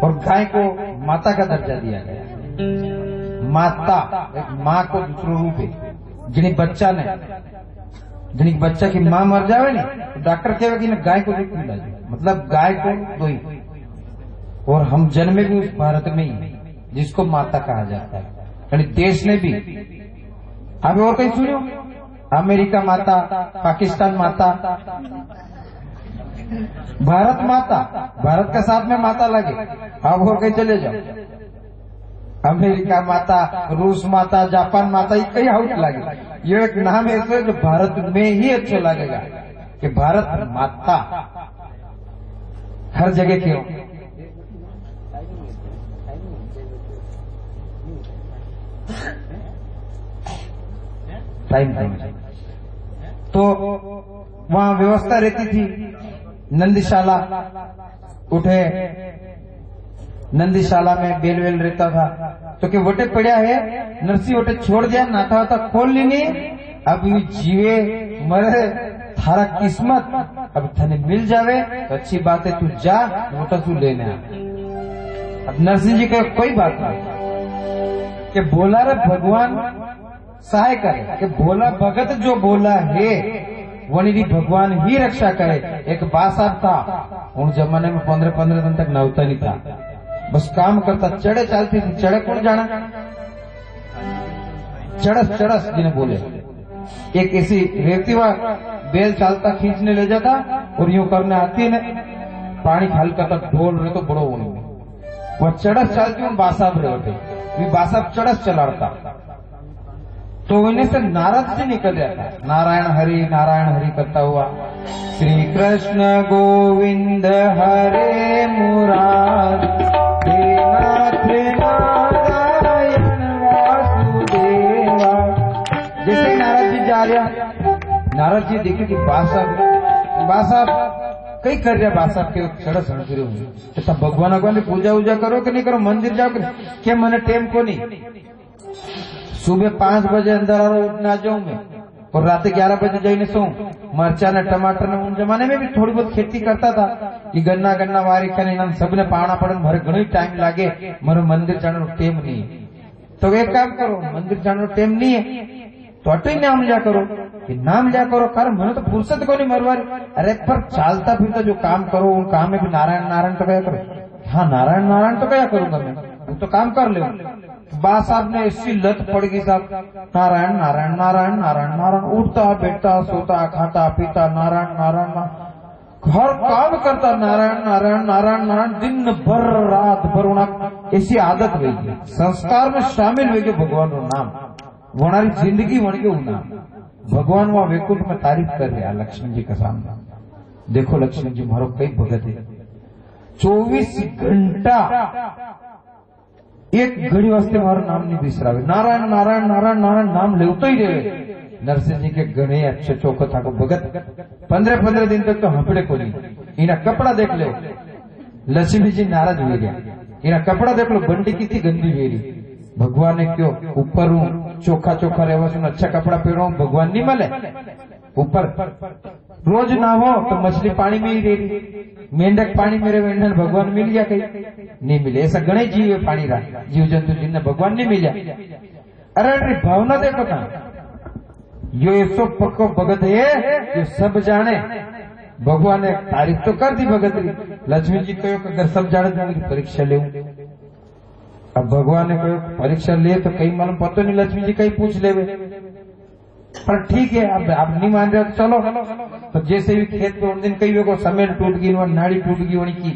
और गाय को माता का दर्जा दिया गया। माता एक माँ को दूसरो रूप है। जिन्हें बच्चा ने जिन्हें बच्चा की माँ मर जावे ने तो डॉक्टर कहेगा कि गाय को दूध पिला दे, मतलब गाय को दोई। और हम जन्मे भी उस भारत में ही जिसको माता कहा जाता है। यानी देश ने भी आप और कहीं सुनियो, अमेरिका माता, पाकिस्तान माता, भारत माता, भारत का साथ में माता लगे। आप और कहीं चले जाओ, अमेरिका माता, रूस माता, जापान माता, ये कई आउट लगे। ये एक नाम ऐसा जो भारत में ही अच्छा लगेगा कि भारत माता हर जगह क्यों। टाइम तो वहां व्यवस्था रहती थी, नंदीशाला उठे, नंदीशाला में बेल वेल रहता था तो कि वोटे पड़ा है, नरसी वोटे छोड़ दिया, नाथा वाता खोल ली नहीं। अब ये जीवे मरे थारा किस्मत, अब थाने मिल जावे तो अच्छी बात है, तू जा वोटा तू लेने आ। अब नरसिंह जी का कोई बात नहीं कि बोला रे भगवान सहाय करे, कि बोला भगत जो बोला है वही भगवान ही रक्षा करे। एक बासाब था उन जमाने में 15-15 दिन तक नवता नहीं था, बस काम करता, चढ़े चलती थी। चढ़े कौन जाना, चढ़स चढ़स जिन्हें बोले। एक ऐसी रेती हुआ बेल चालता खींचने ले जाता और यूं करने आती ने पानी खाली करता, ढोल रहे तो बड़ो होने में वह चढ़स चलती उन बासाब रहे होते, बासाब चढ़स चलाता तो इन्हें से नारद जी निकल जाता, नारायण हरि करता हुआ, श्री कृष्ण गोविंद हरे मुरारी, नारायण वासुदेवा। जैसे नारद जी जा रहा, नारद जी देखे कि बासाब कई कर रहा, बासाब के चढ़ सड़क तो सब भगवान पूजा वूजा करो कि नहीं करो, मंदिर जाओ क्या, मैंने टेम को नहीं। सुबह 5 बजे अंदर उठना जाऊं मैं और रात 11 बजे जाइए सो। मरचा ने टमाटर ने उन जमाने में भी थोड़ी बहुत खेती करता था कि गन्ना वारी खाने सबने पाना पड़े, मारे घणो टाइम लागे, मारो मंदिर जाने टेम नहीं है। तो एक काम करो, मंदिर जाने टेम नहीं है तो अटो ही नाम लिया करो, नाम लिया करो, कारण मैंने तो फुर्सत को नहीं मरवारी। अरे पर चालता फिरता जो काम करो उन काम में भी नारायण नारायण तो क्या करो। हाँ नारायण नारायण तो क्या करूंगा मैं, वो तो काम कर ले। बा साहब ने ऐसी लत पड़ गई साहब, नारायण नारायण नारायण नारायण नारायण, उठता बैठता सोता खाता पीता नारायण नारायण, हर काम करता नारायण नारायण नारायण नारायण, दिन भर रात भर उन्हें ऐसी आदत हुई, संस्कार में शामिल हुई भगवान नो नाम, वनारी जिंदगी बन गई नाम। भगवान वहां वैकुंठ में तारीफ कर रहा लक्ष्मण जी का सामने। देखो लक्ष्मण जी मारो कई भगत है, 24 घंटा एक घड़ी वास्ते मारो नाम नहीं बिसरावे, नारायण नारायण नारायण नारायण नाम लेवतो ही रहे। नरसिंह जी के गणे अच्छे चौको था भगत 15-15 दिन तक तो हपड़े को नहीं। इना कपड़ा देख लो, लक्ष्मी जी नाराज हुए गया, इना कपड़ा देख लो, बंडी कितनी गंदी वेरी। भगवान ने क्यों ऊपर हूं चोखा चोखा रहवा सुन, अच्छा कपड़ा पहनो, भगवान नहीं मिले ऊपर। रोज ना हो तो मछली पानी में ही रह रही, मेंढक पानी में रहे, भगवान मिल गया कहीं नहीं मिले। ऐसा गणे जीव पानी रहा, जीव जंतु जिन्हें भगवान नहीं मिला। अरे भावना देखो ना, यो ऐसो पक्को भगत है जो सब जाने। भगवान ने तारीफ तो कर दी भगत की, लक्ष्मी जी कहो अगर सब जाने तो परीक्षा ले। अब भगवान ने कहो परीक्षा ले तो कहीं मालूम पतो नहीं, लक्ष्मी जी कहीं पूछ ले, पर ठीक है अब आप नहीं मान रहे हो तो चलो। तो जैसे भी खेत में उन दिन कई को समेल टूट गई, नाड़ी टूट गई, वही की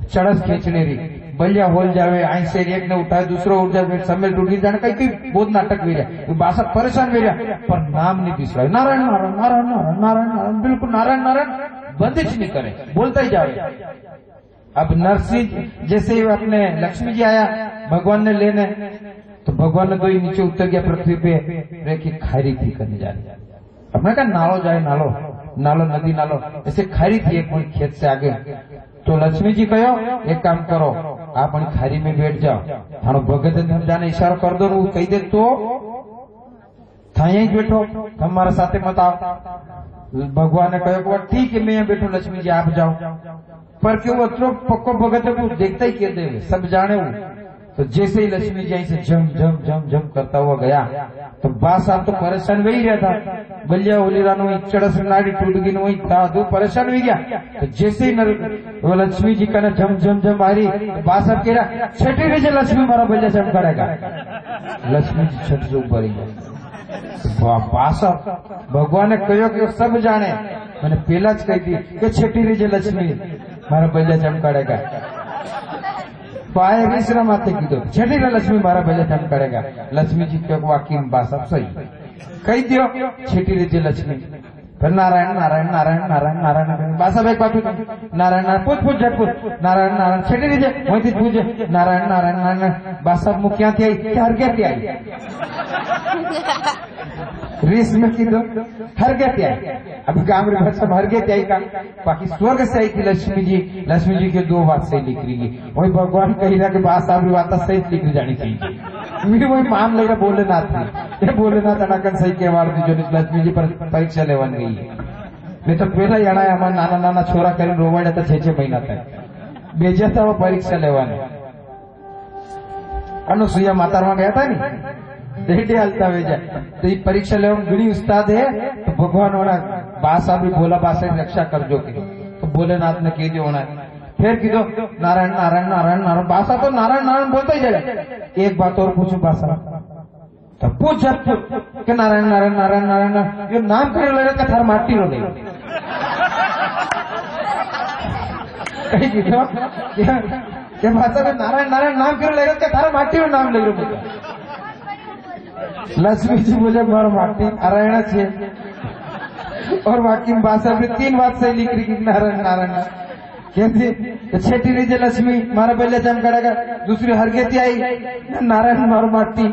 चढ़स खींचने रही, बलिया होल जावे, आई से एक ने उठाए दूसरो उठ जाए, समेल टूट गई जाने कई बहुत नाटक भी रहा, बासा परेशान भी रहा, पर नाम नहीं बिसरा। नारायण नारायण नारायण नारायण नारायण नारायण, बिल्कुल नारायण नारायण बंदिश नहीं करे, बोलता ही जावे। अब नरसिंह जैसे ही अपने लक्ष्मी जी आया भगवान ने लेने, तो भगवान ने दो ही नीचे उतर गया पृथ्वी पे, रेखी खारी थी करने जा रही। अपने कहा नालो जाए, नालो नालो नदी नालो, ऐसे खारी थी एक खेत से आगे। तो लक्ष्मी जी कहो एक काम करो, आप खारी में बैठ जाओ, थानो भगत जाने इशारो कर दो, वो कही दे तो था यही बैठो, हमारे साथे मत आओ। भगवान ने कहो ठीक है मैं यहाँ बैठो, लक्ष्मी जी आप जाओ। पर क्यों अतरो पक्को भगत है वो देखता ही कहते हैं सब जाने वो। तो जैसे ही लक्ष्मी जी से झम झम झम झम करता हुआ गया तो बा साहब तो परेशान वही रहा था। बलिया होलीरा वही चढ़स नाड़ी टूट गई वही था दो परेशान हो गया। तो जैसे ही वो लक्ष्मी जी का ना झम झम झम मारी बा साहब कह रहा छठी रीजे लक्ष्मी मारा बलिया झम करेगा। लक्ष्मी जी छठ से ऊपर बा साहब भगवान ने कहो कि सब जाने मैंने पहला ज कही थी कि छठी रीजे लक्ष्मी मारा बलिया झम करेगा। पाए विश्राम आते की तो छठी लक्ष्मी मारा बलिया झम करेगा। लक्ष्मी जी के वाकई में बा साहब सही कही दियो छठी रीजे लक्ष्मी। फिर नारायण नारायण नारायण नारायण नारायण बा साहब एक बात नारायण नारायण पूछ पूछ झटपूछ नारायण नारायण छठी रीजे वही थी पूछे नारायण नारायण नारायण बा साहब मुखिया थी आई हर क्या थी आई रेस में की दो हर गए थे अभी गांव सब हर गए थे का बाकी स्वर्ग से आई थी लक्ष्मी जी के दो बात सही लिख रही है। वही भगवान कही रहा कि बात साहब बात सही लिख जानी चाहिए। मेरे वही मान लग रहा बोलेनाथ ये बोलेनाथ अनाकन सही के वार जो लक्ष्मी जी पर परीक्षा लेवन गई नहीं तो पहला ही अड़ा हमारा नाना नाना छोरा कर रोवाड़ा था 6 महीना तक बेचा था वो परीक्षा लेवाने। अनुसुईया माता गया था नहीं डेटे हलता वेजा तो ये परीक्षा ले घड़ी उस्ताद है तो भगवान होना बासा भी बोला बासा रक्षा कर जो के तो भोलेनाथ ने कह दिया होना फिर की दो नारायण नारायण नारायण नारायण बासा तो नारायण नारायण बोलता ही जाएगा। एक बात और पूछू बासा तो पूछ कि नारायण नारायण नारायण नारायण ये नाम करे लगे का थार माटी रो नहीं कही की दो ये भाषा में नारायण नारायण नाम करे लगे का थार माटी रो नाम ले लो। लक्ष्मी जी मुझे मार माटी नारायण छे और बाकी भाषा में 3 बात सही लिख रही नारायण नारायण कहती छठी रीजे लक्ष्मी मारा पहले जम करेगा दूसरी हरगेती आई नारायण मार माटी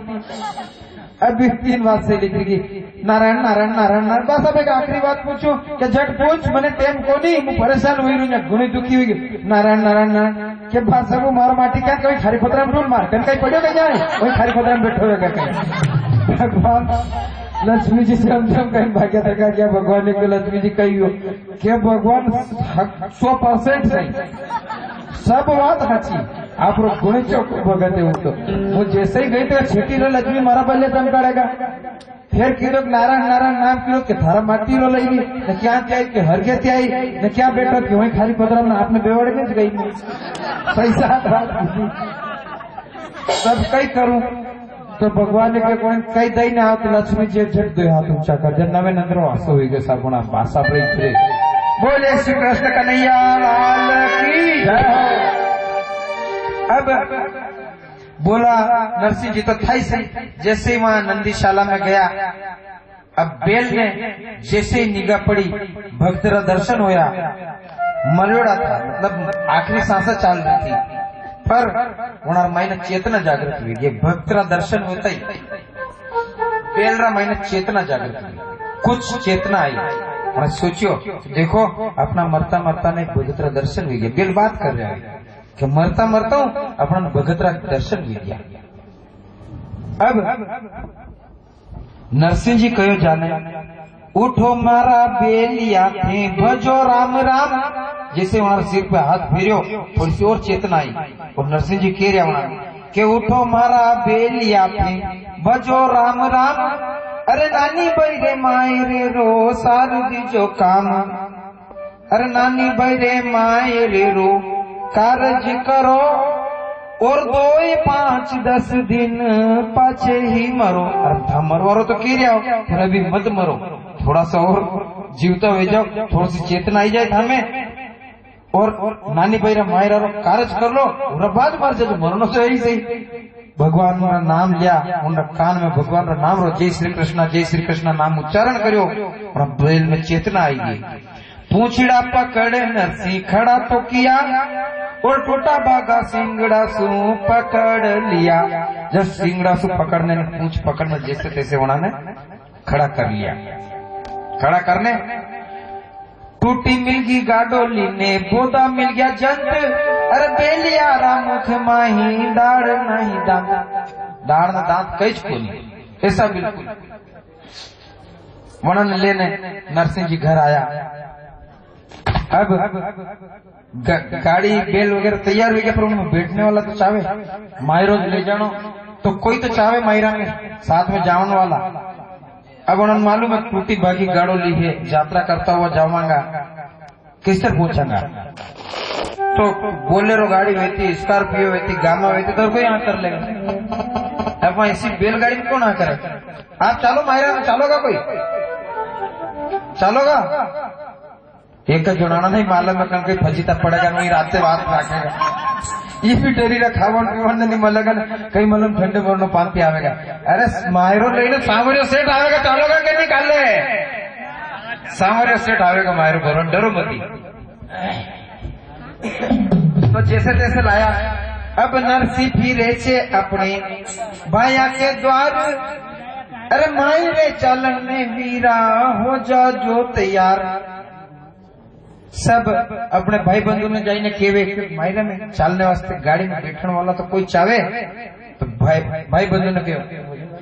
अभी 3 बात सही लिख रही नारायण नारायण नारायण नारायण बस अब एक आखिरी बात पूछू कि झट पूछ मैंने टेम को नहीं मैं परेशान हुई रही घुनी दुखी हुई नारायण नारायण नारायण के भाषा वो मार माटी क्या कभी खारी पत्रा में मार कहीं पड़ो कहीं जाए वही खारी पत्रा में बैठो होगा कहीं। भगवान लक्ष्मी जी से हम कहीं भाग्य था क्या भगवान ने लक्ष्मी जी कही हो क्या भगवान 100% सही सब बात हाची आप गुण चौक भगते हो तो वो जैसे ही गई तो छठी रो लक्ष्मी मारा बल्ले दम करेगा। फिर किलो नारायण नारायण नाम किलो के थारा माटी रो लगी न क्या आई के हर के आई न क्या बेटा कि वही खाली पदरा में आपने बेवड़े में गई सही साथ सब कई करूं तो भगवान ने कई दई ने तो लक्ष्मी जी झट दो हाथ ऊंचा कर दे नवे नंदरो आसो हुई गए साबुना भाषा प्रेम बोले श्री कृष्ण कन्हैया लाल की जय। अब बोला नरसिंह जी तो था ही सही जैसे ही वहां नंदीशाला में गया अब बेल में जैसे ही निगाह पड़ी भक्तरा दर्शन होया मलोड़ा था मतलब आखिरी सांसा चल रही थी पर उनार मायने चेतना जागृत हुई ये भक्तरा दर्शन होता ही बेलरा मायने चेतना जागृत हुई कुछ चेतना आई और सोचियो देखो अपना मरता मरता ने भगतरा दर्शन हुई गया बेल बात कर रहा है कि मरता मरता हूं अपना भगतरा दर्शन हुई गया। अब नरसिंह जी कहो जाने उठो मारा बेलिया थे भजो राम राम जैसे वहां सिर पे हाथ फेरियो थोड़ी सी और चेतना आई और नरसिंह जी कह रहा वहां के उठो मारा बेलिया थे भजो राम राम अरे नानी बैरे मायरे रो सारू दीजो काम अरे नानी बैरे मायरे रो कारज करो और 2 5 10 दिन पाछे ही मरो। अरे मरवारो तो कह रहा हो फिर अभी मत मरो थोड़ा सा और जीवता हो जाओ थोड़ी सी चेतना आई जाए हमें और नानी बैरा मायरा रो कारज कर लो और बाद मर जाओ मरनो तो यही सही। भगवान का नाम लिया उनका कान में भगवान का नाम रो जय श्री कृष्ण नाम उच्चारण करो और बैल में चेतना आएगी। पूछड़ा पकड़ नरसिंह खड़ा तो किया और टूटा बागा सिंगड़ा सु पकड़ लिया। जब सिंगड़ा सु पकड़ने ने पूछ पकड़ने जैसे तैसे उन्होंने खड़ा कर लिया। खड़ा करने टूटी मिल गई गाडोली ने बोदा मिल गया जंत अरे बेलिया रामुख माही दाड़ नहीं दाड़ ना दांत कईच को नहीं ऐसा बिल्कुल। वर्णन लेने नरसिंह जी घर आया। अब गाड़ी बेल वगैरह तैयार हुई गया, पर उनमें बैठने वाला तो चाहे मायरो ले जानो, तो कोई तो चाहे मायरा में साथ में जाने वाला। अब उन्होंने मालूम है टूटी भागी गाड़ो ली है, यात्रा करता हुआ जाऊंगा, किस तरह पूछूंगा। तो बोलेरो गाड़ी हुई थी, स्कॉर्पियो हुई थी, गामा हुई थी, तो कोई यहाँ कर लेगा। अब वहां इसी बैलगाड़ी में कौन आ करे। आप चलो मायरा में, चलोगा कोई, चलोगा। एक का जुड़ाना नहीं मालूम है कल कोई फजीता पड़ेगा, नहीं रात से बात रखेगा। ये भी डेरी रखा नहीं मलेगा, कहीं मालूम ठंडे बोलने पानी आवेगा। अरे मायरो ले लो, सामरियो सेठ आवेगा, चलोगा कि निकाल ले। सामरियो सेठ आवेगा, मायरो भरो, डरो मती। तो जैसे तैसे लाया। अब नरसी फिरे छे अपने भाया के द्वार, अरे मायरे चलन में वीरा हो जा जो तैयार। सब अपने भाई बंधु ने जाइने केवे मायरे में चलने वास्ते गाड़ी में बैठने वाला तो कोई चाहे, तो भाई बंधु ने कहो